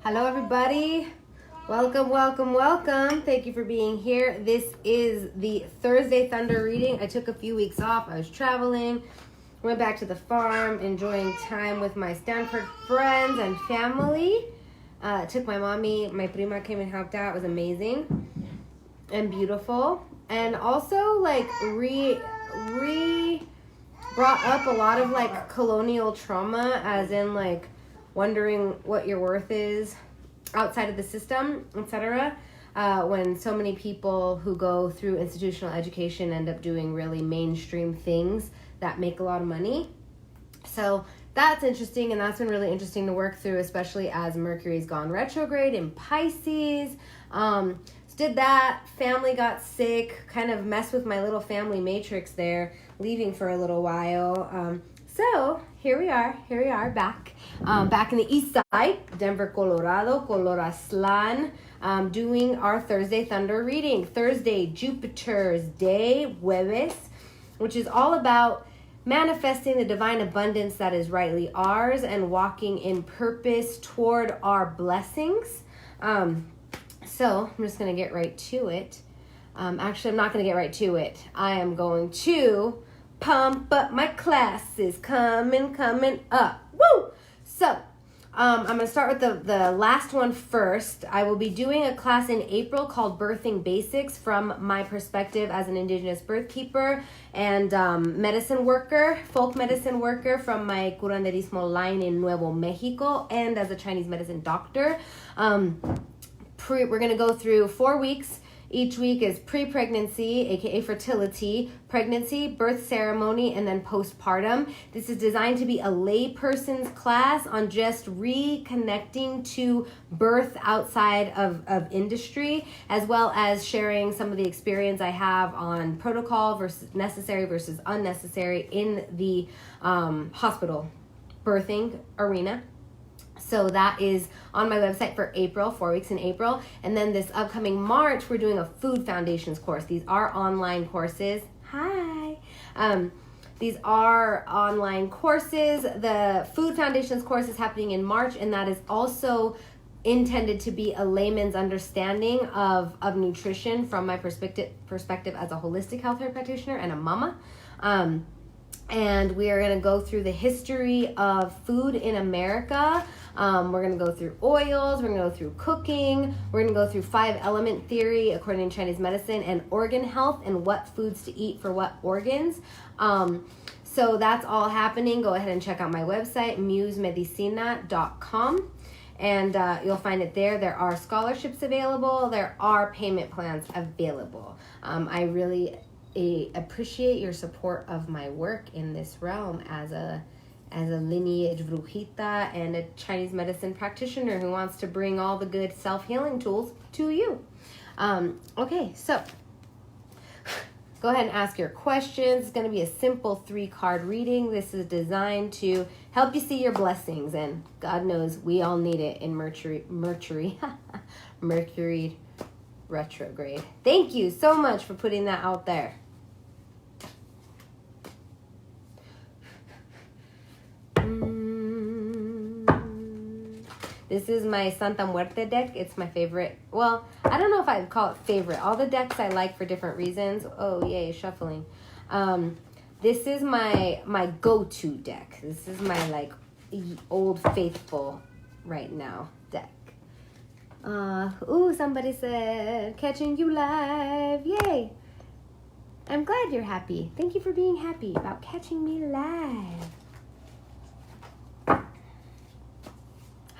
Hello, everybody. Welcome, welcome, welcome. Thank you for being here. This is the Thursday Thunder reading. I took a few weeks off. I was traveling, went back to the farm, enjoying time with my Stanford friends and family. Took my mommy, my prima came and helped out. It was amazing and beautiful. And also, like, brought up a lot of, like, colonial trauma, as in, like, wondering what your worth is outside of the system, etc. When so many people who go through institutional education end up doing really mainstream things that make a lot of money. So that's interesting, and that's been really interesting to work through, especially as Mercury's gone retrograde in Pisces. Did that, family got sick, kind of messed with my little family matrix there, leaving for a little while. So here we are back in the east side, Denver, Colorado, Colorazlan, doing our Thursday Thunder reading. Thursday, Jupiter's day, Jueves, which is all about manifesting the divine abundance that is rightly ours and walking in purpose toward our blessings. So I'm just going to get right to it. Actually, I'm not going to get right to it. I am going to pump up my classes, coming up. Woo! So, I'm going to start with the last one first. I will be doing a class in April called Birthing Basics from my perspective as an Indigenous birth keeper and medicine worker, folk medicine worker from my curanderismo line in Nuevo Mexico, and as a Chinese medicine doctor. We're going to go through 4 weeks. Each week is pre-pregnancy, aka fertility, pregnancy, birth ceremony, and then postpartum. This is designed to be a layperson's class on just reconnecting to birth outside of industry, as well as sharing some of the experience I have on protocol versus necessary versus unnecessary in the hospital birthing arena. So that is on my website for April, 4 weeks in April. And then this upcoming March, we're doing a Food Foundations course. These are online courses. Hi. These are online courses. The Food Foundations course is happening in March, and that is also intended to be a layman's understanding of nutrition from my perspective as a holistic healthcare practitioner and a mama. And we are going to go through the history of food in America. We're going to go through oils. We're going to go through cooking. We're going to go through 5-element theory according to Chinese medicine, and organ health and what foods to eat for what organs. So that's all happening. Go ahead and check out my website, musemedicina.com. And you'll find it there. There are scholarships available. There are payment plans available. I really appreciate your support of my work in this realm as a lineage brujita and a Chinese medicine practitioner who wants to bring all the good self-healing tools to you. Okay, so go ahead and ask your questions. It's going to be a simple 3-card reading. This is designed to help you see your blessings, and God knows we all need it in Mercury retrograde. Thank you so much for putting that out there. This is my Santa Muerte deck. It's my favorite. Well, I don't know if I'd call it favorite. All the decks I like for different reasons. Oh, yay, shuffling. This is my go-to deck. This is my, like, old faithful right now deck. Somebody said, catching you live. Yay. I'm glad you're happy. Thank you for being happy about catching me live.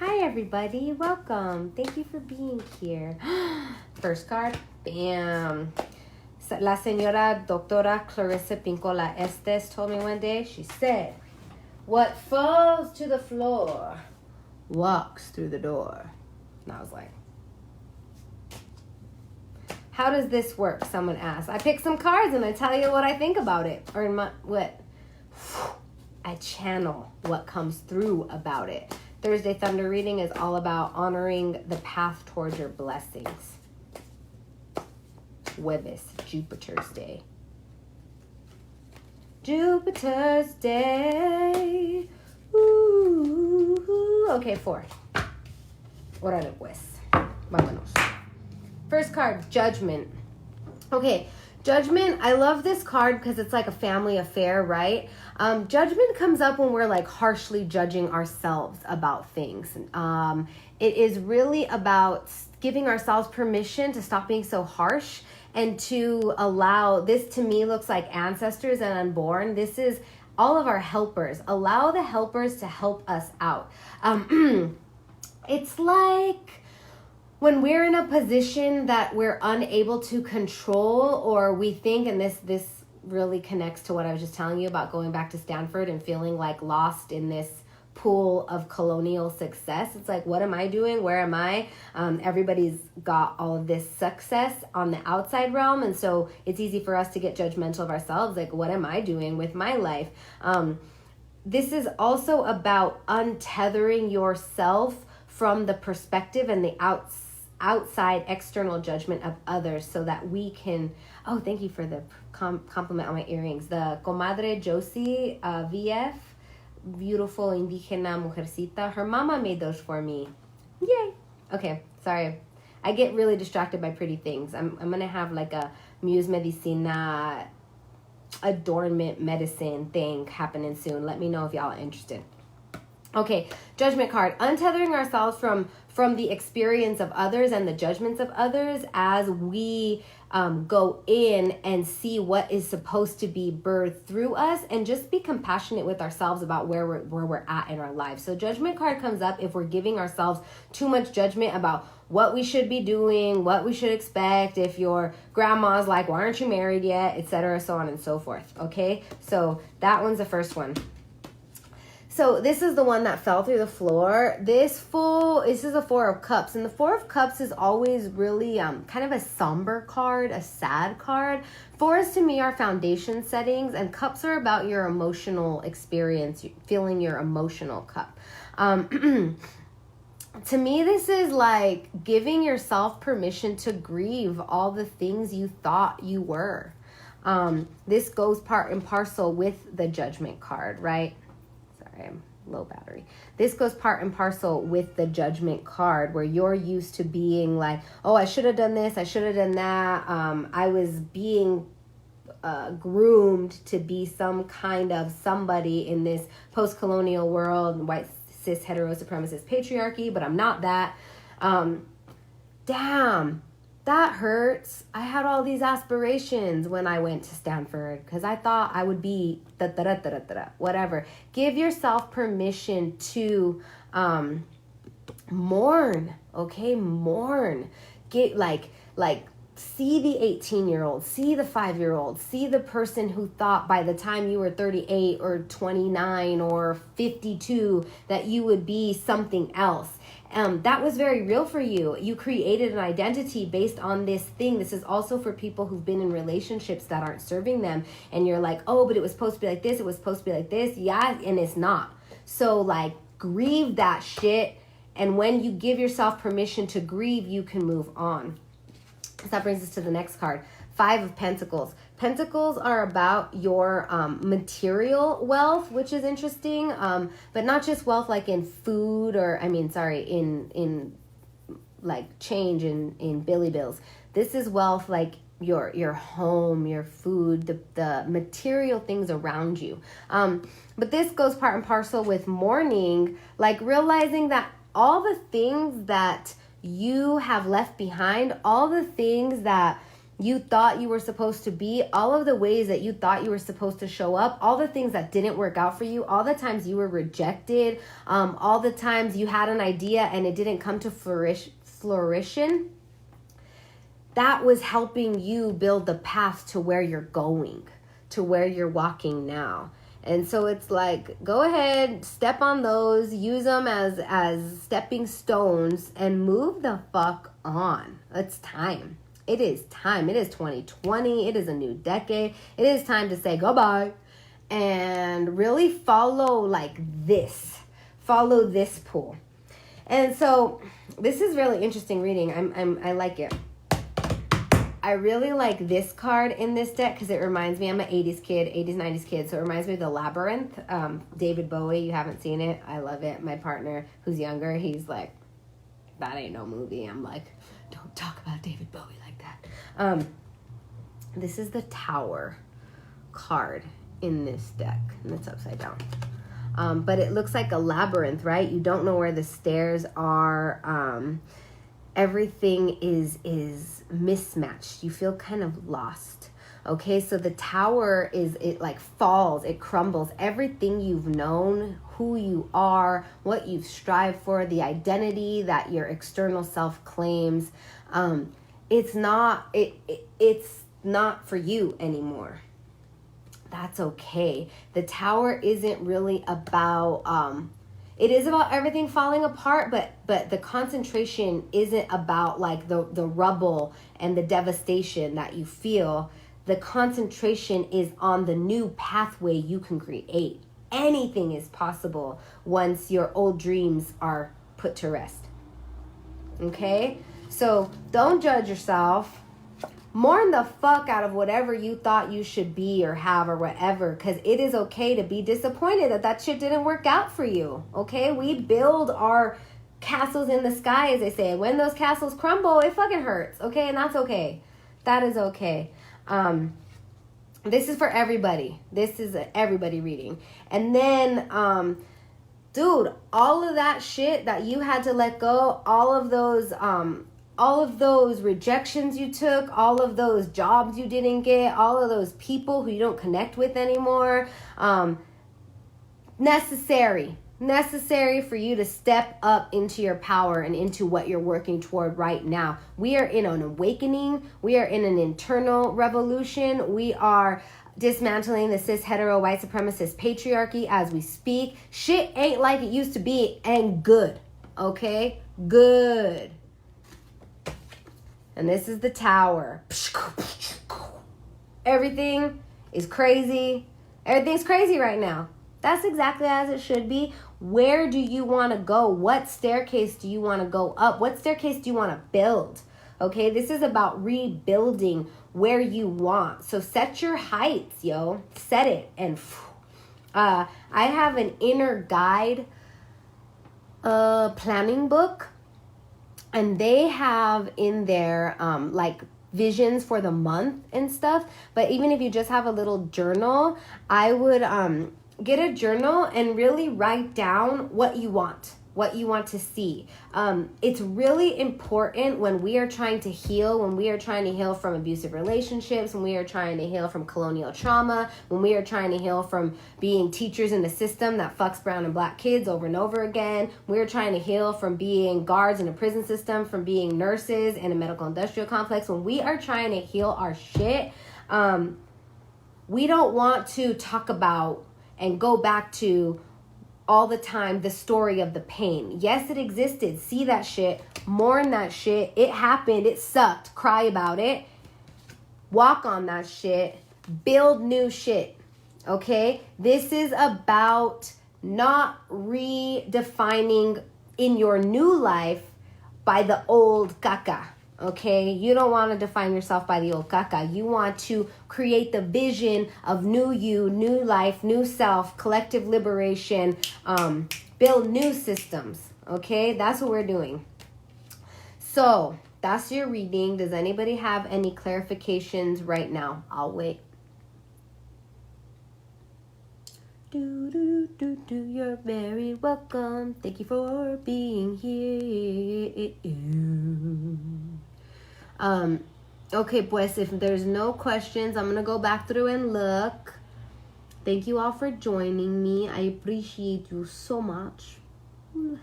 Hi, everybody. Welcome. Thank you for being here. First card. Bam. La señora doctora Clarissa Pincola Estes told me one day, she said, what falls to the floor walks through the door. And I was like, how does this work? Someone asked. I pick some cards and I tell you what I think about it. Or I channel what comes through about it. Thursday Thunder reading is all about honoring the path towards your blessings. Jueves, Jupiter's day. Jupiter's day. Ooh. Okay, 4. Órale pues. Vámonos. First card, Judgment. Okay, Judgment, I love this card because it's like a family affair, right? Judgment comes up when we're like harshly judging ourselves about things. It is really about giving ourselves permission to stop being so harsh and to allow, this to me looks like ancestors and unborn. This is all of our helpers. Allow the helpers to help us out. It's like when we're in a position that we're unable to control, or we think, and this really connects to what I was just telling you about going back to Stanford and feeling like lost in this pool of colonial success. It's like, what am I doing? Where am I? Everybody's got all of this success on the outside realm. And so it's easy for us to get judgmental of ourselves. Like, what am I doing with my life? This is also about untethering yourself from the perspective and the outside external judgment of others, so that we can, oh, thank you for the compliment on my earrings. The Comadre Josie VF, beautiful indígena mujercita, her mama made those for me. Yay. Okay, sorry. I get really distracted by pretty things. I'm going to have like a Muse Medicina adornment medicine thing happening soon. Let me know if y'all are interested. Okay, Judgment card. Untethering ourselves from the experience of others and the judgments of others as we go in and see what is supposed to be birthed through us, and just be compassionate with ourselves about where we're at in our lives. So Judgment card comes up if we're giving ourselves too much judgment about what we should be doing, what we should expect, if your grandma's like, why aren't you married yet, etc., so on and so forth. Okay, so that one's the first one. So this is the one that fell through the floor. This is a Four of Cups. And the Four of Cups is always really kind of a somber card, a sad card. Fours to me are foundation settings, and cups are about your emotional experience, filling your emotional cup. To me, this is like giving yourself permission to grieve all the things you thought you were. This goes part and parcel with the Judgment card, right? I'm low battery. This goes part and parcel with the Judgment card, where you're used to being like, oh, I should have done this, I should have done that. I was being groomed to be some kind of somebody in this post-colonial world, white, cis, hetero, supremacist patriarchy, but I'm not that. Damn. That hurts. I had all these aspirations when I went to Stanford because I thought I would be whatever. Give yourself permission to mourn, okay? Mourn. Get like see the 18-year-old, see the 5-year-old, see the person who thought by the time you were 38 or 29 or 52 that you would be something else. That was very real for you. You created an identity based on this thing. This is also for people who've been in relationships that aren't serving them. And you're like, oh, but it was supposed to be like this. It was supposed to be like this. Yeah, and it's not. So like grieve that shit. And when you give yourself permission to grieve, you can move on. So that brings us to the next card. 5 of Pentacles. Pentacles are about your material wealth, which is interesting, but not just wealth like in food in like change in Billy Bills. This is wealth like your home, your food, the material things around you. But this goes part and parcel with mourning, like realizing that all the things that you have left behind, all the things that you thought you were supposed to be, all of the ways that you thought you were supposed to show up, all the things that didn't work out for you, all the times you were rejected, all the times you had an idea and it didn't come to fruition, that was helping you build the path to where you're going, to where you're walking now. And so it's like, go ahead, step on those, use them as stepping stones and move the fuck on. It's time. It is time. It is 2020. It is a new decade. It is time to say goodbye and really follow like this. Follow this pool. And so this is really interesting reading. I like it. I really like this card in this deck because it reminds me, I'm an 80s kid, 80s, 90s kid. So it reminds me of The Labyrinth. David Bowie, you haven't seen it. I love it. My partner who's younger, he's like, that ain't no movie. I'm like, don't talk about David Bowie like that. This is the Tower card in this deck, and it's upside down. But it looks like a labyrinth, right? You don't know where the stairs are. Everything is mismatched. You feel kind of lost. Okay, so the tower it like falls, it crumbles. Everything you've known, who you are, what you've strived for, the identity that your external self claims, it's not for you anymore. That's okay. The tower isn't really about it is about everything falling apart, but the concentration isn't about like the rubble and the devastation that you feel. The concentration is on the new pathway you can create. Anything is possible once your old dreams are put to rest. Okay? So don't judge yourself. Mourn the fuck out of whatever you thought you should be or have or whatever, because it is okay to be disappointed that shit didn't work out for you. Okay? We build our castles in the sky, as they say. When those castles crumble, it fucking hurts. Okay? And that's okay. That is okay. This is for everybody. This is a everybody reading. And then, dude, all of that shit that you had to let go, all of those rejections you took, all of those jobs you didn't get, all of those people who you don't connect with anymore, necessary for you to step up into your power and into what you're working toward right now. We are in an awakening. We are in an internal revolution. We are dismantling the cis hetero white supremacist patriarchy as we speak. Shit ain't like it used to be, and good. Okay? Good. And this is the tower. Everything is crazy. Everything's crazy right now. That's exactly as it should be. Where do you want to go? What staircase do you want to go up? What staircase do you want to build? Okay, this is about rebuilding where you want. So set your heights, yo. Set it. And I have an inner guide planning book. And they have in there like visions for the month and stuff. But even if you just have a little journal, I would get a journal and really write down what you want to see. It's really important when we are trying to heal, when we are trying to heal from abusive relationships, when we are trying to heal from colonial trauma, when we are trying to heal from being teachers in the system that fucks brown and black kids over and over again. We're trying to heal from being guards in a prison system, from being nurses in a medical industrial complex. When we are trying to heal our shit, we don't want to talk about and go back to all the time the story of the pain. Yes, it existed. See that shit. Mourn that shit. It happened. It sucked. Cry about it. Walk on that shit. Build new shit. Okay? This is about not redefining in your new life by the old caca. Okay, you don't want to define yourself by the old caca. You want to create the vision of new you, new life, new self, collective liberation, build new systems. Okay, that's what we're doing. So that's your reading. Does anybody have any clarifications right now? I'll wait. You're very welcome. Thank you for being here. Okay, pues, if there's no questions, I'm gonna go back through and look. Thank you all for joining me. I appreciate you so much.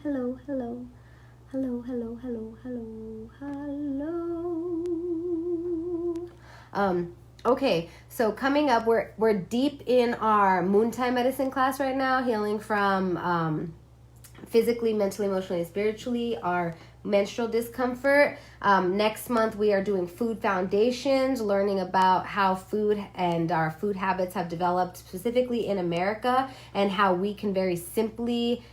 Hello. Okay, so coming up, we're deep in our moon time medicine class right now, healing from physically, mentally, emotionally, and spiritually, our menstrual discomfort. Next month, we are doing food foundations, learning about how food and our food habits have developed specifically in America and how we can very simply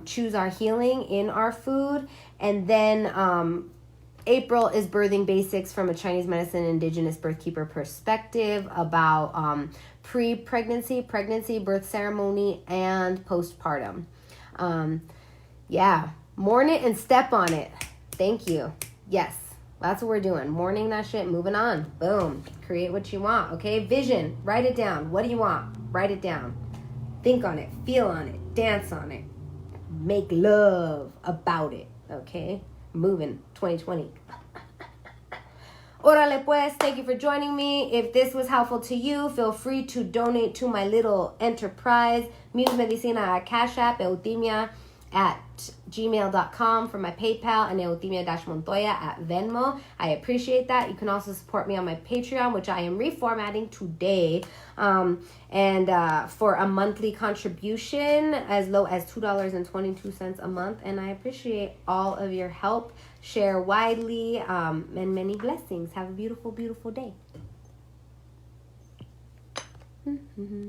choose our healing in our food. And then April is birthing basics from a Chinese medicine indigenous birthkeeper perspective about pre-pregnancy, pregnancy, birth ceremony, and postpartum. Yeah, mourn it and step on it. Thank you. Yes. That's what we're doing. Mourning that shit, moving on. Boom. Create what you want, okay? Vision. Write it down. What do you want? Write it down. Think on it. Feel on it. Dance on it. Make love about it, okay? Moving 2020. Orale pues, thank you for joining me. If this was helpful to you, feel free to donate to my little enterprise, Muse Medicina at Cash App, Eutimia at gmail.com for my PayPal, and Eutimia-Montoya at Venmo. I appreciate that. You can also support me on my Patreon, which I am reformatting today, and for a monthly contribution as low as $2.22 a month. And I appreciate all of your help. Share widely, and many blessings. Have a beautiful, beautiful day.